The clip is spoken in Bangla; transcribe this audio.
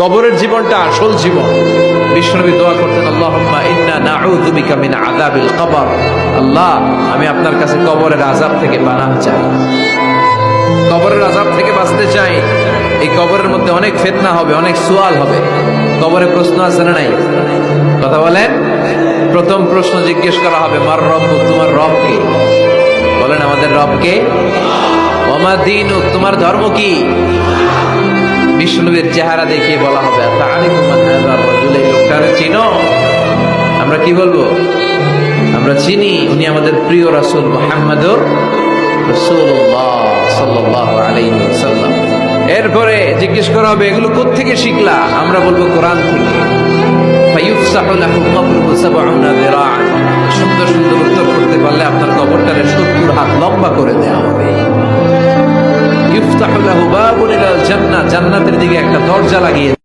কবরের জীবনটা আসল জীবন। বিশ্বনবী দোয়া করতেন, আল্লাহুম্মা ইন্না নাউযু বিকা মিন আযাবিল কবর। আল্লাহ, আমি আপনার কাছে কবরের আযাব থেকে পানাহ চাই, কবরের আযাব থেকে বাঁচতে চাই। এই কবরের মধ্যে অনেক ফিতনা হবে, অনেক সুয়াল হবে। কবরে প্রশ্ন আছে না নাই? কথা বলেন। প্রথম প্রশ্ন জিজ্ঞেস করা হবে, মার রব্বুক, তোমার রব কে? বলেন, আমাদের রব কে? ওয়া মা দীনুক, তোমার ধর্ম কি? বিষ্ণুবীর চেহারা দেখিয়ে বলা হবে, তাআরিফু মান হাযা রাজুল, এই লোকটারে চিনো? আমরা কি বলবো? আমরা চিনি, উনি আমাদের প্রিয় রাসূল মুহাম্মদুর রাসূলুল্লাহ সাল্লাল্লাহু আলাইহি ওয়াসাল্লাম। এরপরে জিজ্ঞেস করা হবে, এগুলো কোত্থেকে শিখলা? আমরা বলবো, কোরআন থেকে। ফায়ুফসাহু লাহু কবরুহু ৭০ যিরাআন। সুন্দর সুন্দর উত্তর করতে পারলে আপনার কবরটারে ৭০ হাত লম্বা করে দেয়া হবে। ইফতাহু লাহু বাবুন ইলাল জান্নাহ, জান্নাতের দিকে একটা দরজা লাগিয়ে